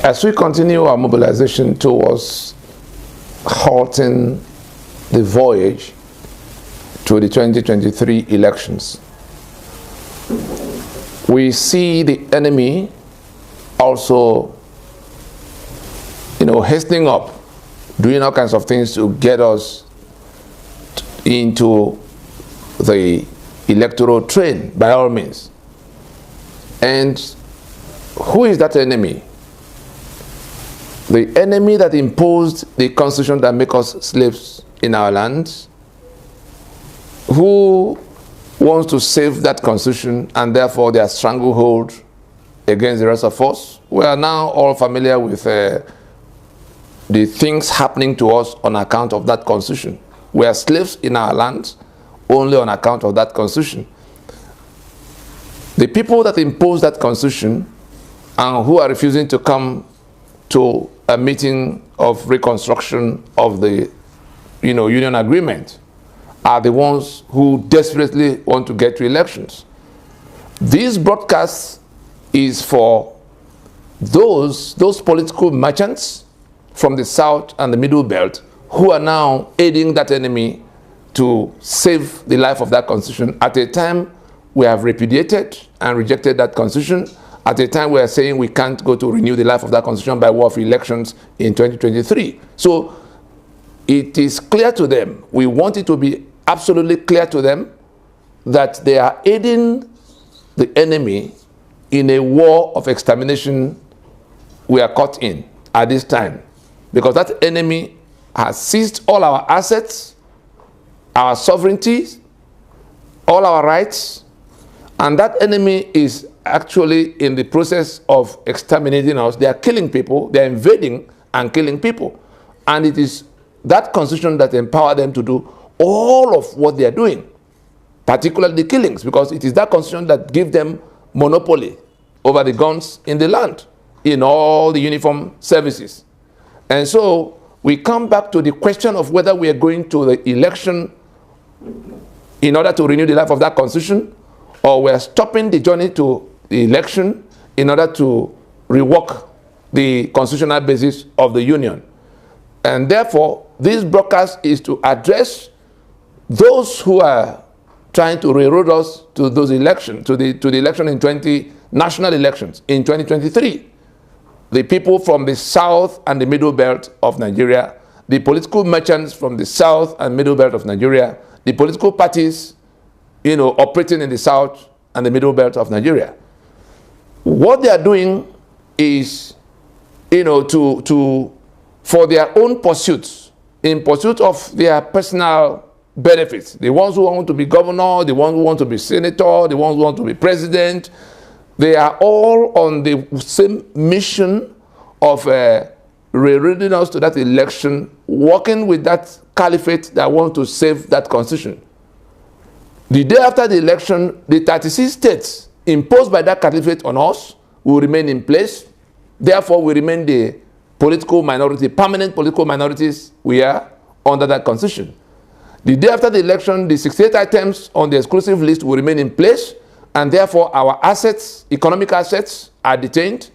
As we continue our mobilization towards halting the voyage to the 2023 elections, we see the enemy also, hastening up, doing all kinds of things to get us into the electoral train, by all means. And who is that enemy? The enemy that imposed the constitution that makes us slaves in our land, who wants to save that constitution and therefore their stranglehold against the rest of us. We are now all familiar with the things happening to us on account of that constitution. We are slaves in our land only on account of that constitution. The people that imposed that constitution and who are refusing to come to a meeting of reconstruction of the union agreement are the ones who desperately want to get to elections. This broadcast is for those political merchants from the South and the Middle Belt who are now aiding that enemy to save the life of that constitution at a time we have repudiated and rejected that constitution, at a time we are saying we can't go to renew the life of that constitution by way of elections in 2023. So it is clear to them, we want it to be absolutely clear to them that they are aiding the enemy in a war of extermination we are caught in at this time. Because that enemy has seized all our assets, our sovereignty, all our rights, and that enemy is actually in the process of exterminating us. They are killing people, they are invading and killing people. And it is that constitution that empowers them to do all of what they are doing, particularly the killings, because it is that constitution that gives them monopoly over the guns in the land, in all the uniform services. And so we come back to the question of whether we are going to the election in order to renew the life of that constitution, or we are stopping the journey to the election in order to rework the constitutional basis of the union. And therefore, this broadcast is to address those who are trying to railroad us to those elections, to the election in national elections in 2023. The people from the South and the Middle Belt of Nigeria, the political merchants from the South and Middle Belt of Nigeria, the political parties, operating in the South and the Middle Belt of Nigeria. What they are doing is, for their own pursuits, in pursuit of their personal benefits. The ones who want to be governor, the ones who want to be senator, the ones who want to be president, they are all on the same mission of railroading us to that election, working with that caliphate that want to save that constitution. The day after the election, the 36 states imposed by that caliphate on us will remain in place. Therefore, we remain the political minority, permanent political minorities we are under that constitution. The day after the election, the 68 items on the exclusive list will remain in place, and therefore our assets, economic assets, are detained,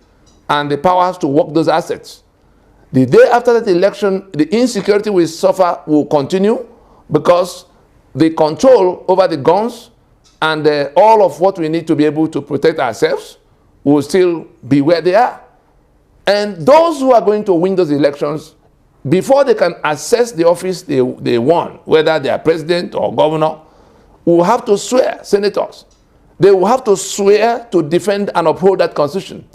and the power has to work those assets. The day after that election, the insecurity we suffer will continue because the control over the guns and all of what we need to be able to protect ourselves will still be where they are. And those who are going to win those elections, before they can access the office they won, whether they are president or governor, will have to swear, senators. They will have to swear to defend and uphold that constitution.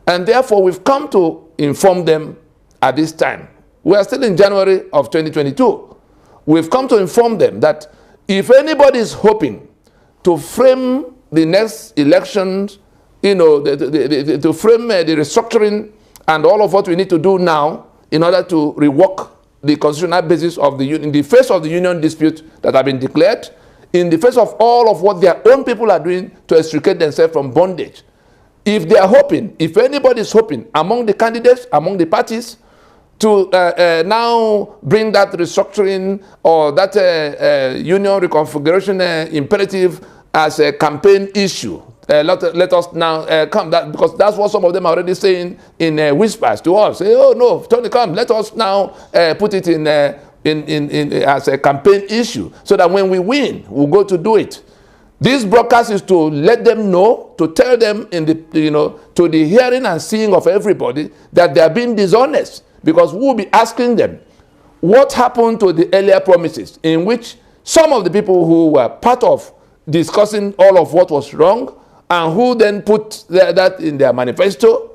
And therefore, we've come to inform them at this time. We are still in January of 2022. We've come to inform them that if anybody is hoping to frame the next elections, to frame the restructuring and all of what we need to do now in order to rework the constitutional basis of the union, in the face of the union dispute that have been declared, in the face of all of what their own people are doing to extricate themselves from bondage. If they are hoping, if anybody is hoping among the candidates, among the parties, to now bring that restructuring or that union reconfiguration imperative as a campaign issue let us now come. Because that's what some of them are already saying in whispers to us. Say, oh no, Tony, come. Let us now put it in as a campaign issue, so that when we win, we'll go to do it. This broadcast is to let them know, to tell them in the, to the hearing and seeing of everybody that they are being dishonest, because we'll be asking them what happened to the earlier promises in which some of the people who were part of discussing all of what was wrong and who then put that in their manifesto,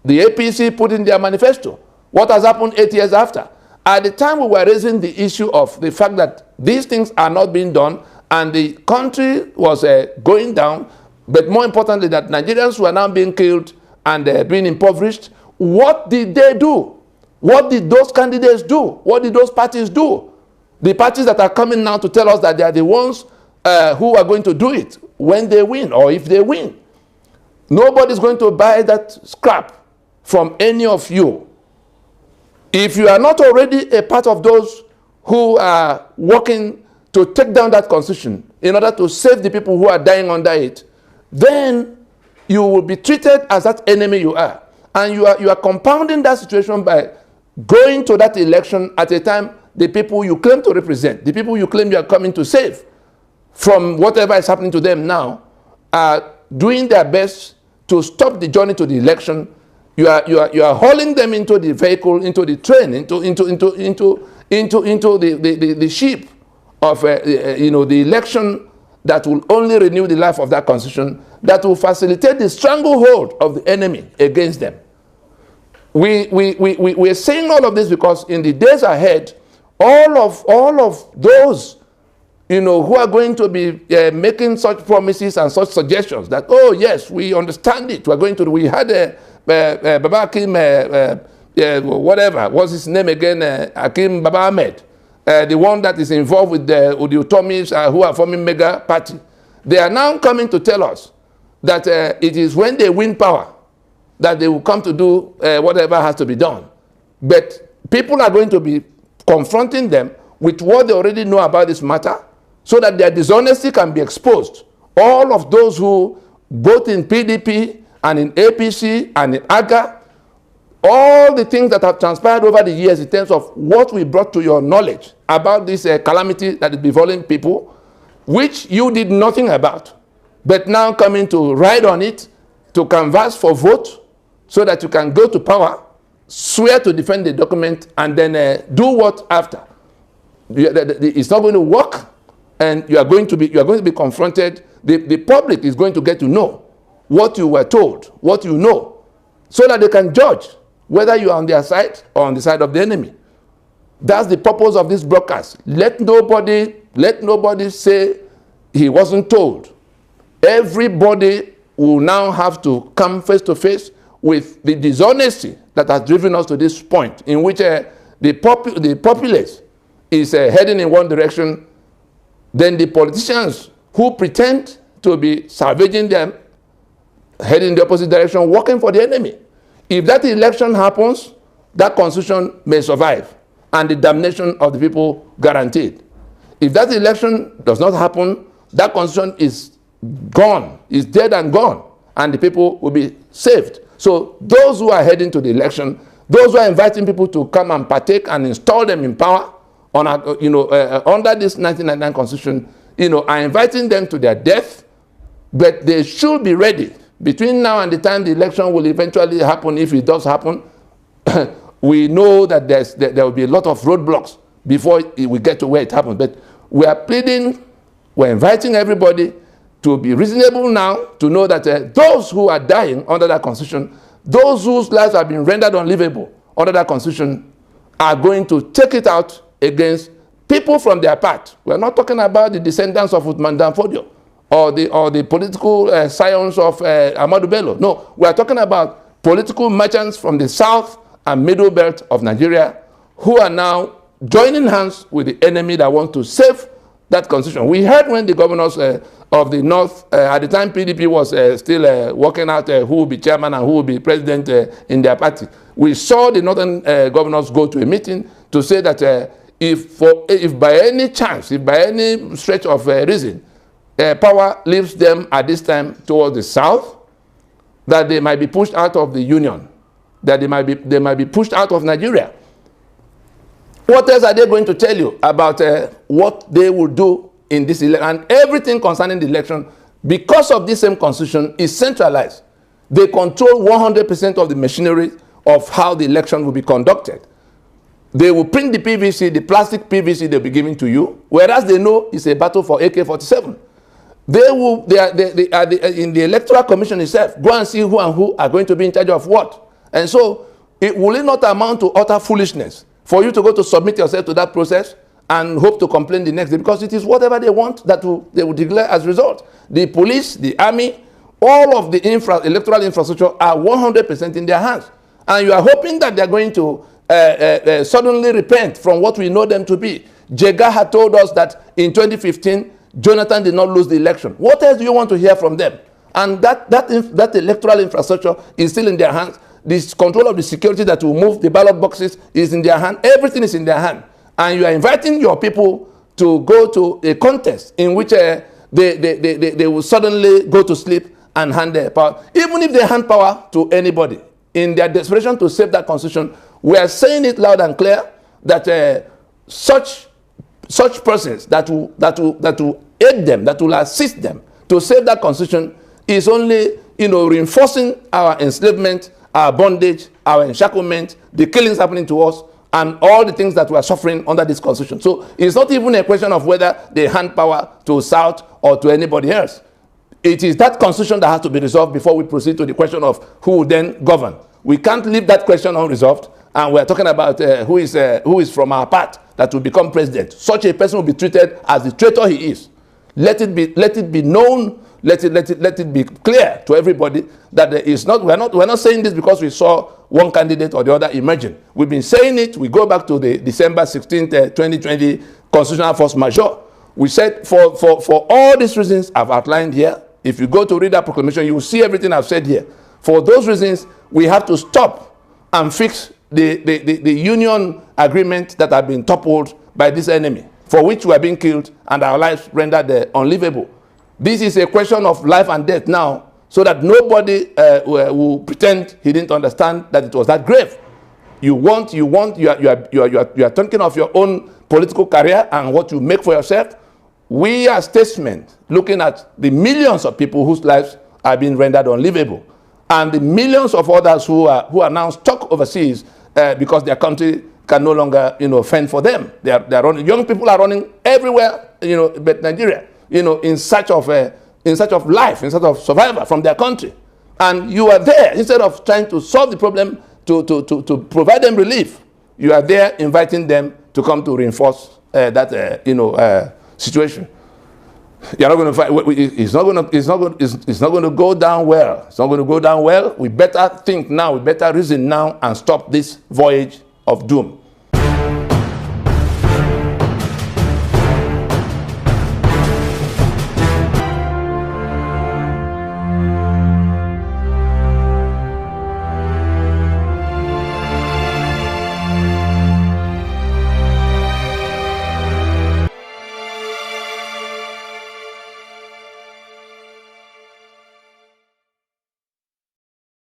the APC put in their manifesto. What has happened 8 years after? At the time we were raising the issue of the fact that these things are not being done, and the country was going down, but more importantly that Nigerians were now being killed and being impoverished. What did they do? What did those candidates do? What did those parties do? The parties that are coming now to tell us that they are the ones who are going to do it when they win, or if they win. Nobody's going to buy that scrap from any of you. If you are not already a part of those who are working to take down that constitution in order to save the people who are dying under it, then you will be treated as that enemy you are. And you are compounding that situation by going to that election at a time the people you claim to represent, the people you claim you are coming to save from whatever is happening to them now, are doing their best to stop the journey to the election. You are hauling them into the vehicle, into the train, into the ship of the election that will only renew the life of that constitution, that will facilitate the stranglehold of the enemy against them. We're saying all of this because in the days ahead, all of those who are going to be making such promises and such suggestions that, oh yes, we understand it, we had Baba Hakim, whatever, what's his name again, Hakim Baba Ahmed, the one that is involved with the Udiotomis who are forming mega party. They are now coming to tell us that it is when they win power that they will come to do whatever has to be done. But people are going to be confronting them with what they already know about this matter, so that their dishonesty can be exposed. All of those who, both in PDP and in APC and in AGA, all the things that have transpired over the years in terms of what we brought to your knowledge about this calamity that is befalling people, which you did nothing about, but now coming to ride on it, to canvass for vote, so that you can go to power, swear to defend the document, and then do what after? It's not going to work, and you are going to be confronted. The public is going to get to know what you were told, what you know, so that they can judge whether you are on their side or on the side of the enemy. That's the purpose of this broadcast. Let nobody say he wasn't told. Everybody will now have to come face to face with the dishonesty that has driven us to this point, in which the populace is heading in one direction, then the politicians who pretend to be salvaging them heading in the opposite direction, working for the enemy. If that election happens, that constitution may survive, and the damnation of the people guaranteed. If that election does not happen, that constitution is gone, is dead and gone, and the people will be saved. So those who are heading to the election, those who are inviting people to come and partake and install them in power on under this 1999 constitution, are inviting them to their death, but they should be ready. Between now and the time the election will eventually happen, if it does happen, we know that there will be a lot of roadblocks before we get to where it happens. But we are pleading, we're inviting everybody to be reasonable now, to know that those who are dying under that constitution, those whose lives have been rendered unlivable under that constitution, are going to take it out against people from their part. We're not talking about the descendants of Uthman Dan Fodio or the political scions of Ahmadu Bello. No, we are talking about political merchants from the south and middle belt of Nigeria who are now joining hands with the enemy that wants to save that constitution. We heard when the governors of the north, at the time PDP was still working out who will be chairman and who will be president in their party. We saw the northern governors go to a meeting to say that if by any chance, if by any stretch of reason, power leaves them at this time towards the south, that they might be pushed out of the union, that they might be pushed out of Nigeria. What else are they going to tell you about what they will do in this election? And everything concerning the election, because of this same constitution, is centralized. They control 100% of the machinery of how the election will be conducted. They will print the PVC, the plastic PVC they'll be giving to you, whereas they know it's a battle for AK-47. They are in the Electoral Commission itself, go and see who and who are going to be in charge of what. And so, will it not amount to utter foolishness for you to go to submit yourself to that process and hope to complain the next day? Because it is whatever they want that they will declare as a result. The police, the army, all of the electoral infrastructure are 100% in their hands. And you are hoping that they are going to suddenly repent from what we know them to be. Jega had told us that in 2015, Jonathan did not lose the election. What else do you want to hear from them? And that electoral infrastructure is still in their hands. This control of the security that will move the ballot boxes is in their hand. Everything is in their hand. And you are inviting your people to go to a contest in which they will suddenly go to sleep and hand their power. Even if they hand power to anybody, in their desperation to save that constitution, we are saying it loud and clear that such persons that will aid them, that will assist them to save that constitution, is only reinforcing our enslavement, our bondage, our encirclement, the killings happening to us, and all the things that we are suffering under this constitution. So it's not even a question of whether they hand power to South or to anybody else. It is that constitution that has to be resolved before we proceed to the question of who will then govern. We can't leave that question unresolved, and we're talking about who is from our part that will become president. Such a person will be treated as the traitor he is. Let it be known. Let it be clear to everybody that we're not saying this because we saw one candidate or the other emerging. We've been saying it. We go back to the December 16th, 2020 constitutional force majeure. We said for all these reasons I've outlined here, if you go to read that proclamation, you will see everything I've said here. For those reasons, we have to stop and fix the union agreement that have been toppled by this enemy, for which we are being killed and our lives rendered unlivable. This is a question of life and death now, so that nobody will pretend he didn't understand that it was that grave. You are thinking of your own political career and what you make for yourself. We are statesmen looking at the millions of people whose lives are being rendered unlivable, and the millions of others who are now stuck overseas because their country can no longer fend for them. They are running. Young people are running everywhere, but Nigeria, in search of life, in search of survival from their country. And you are there, instead of trying to solve the problem, to provide them relief, you are there inviting them to come to reinforce that situation. You're not going to fight. It's not going to go down well. It's not going to go down well. We better think now. We better reason now and stop this voyage of doom.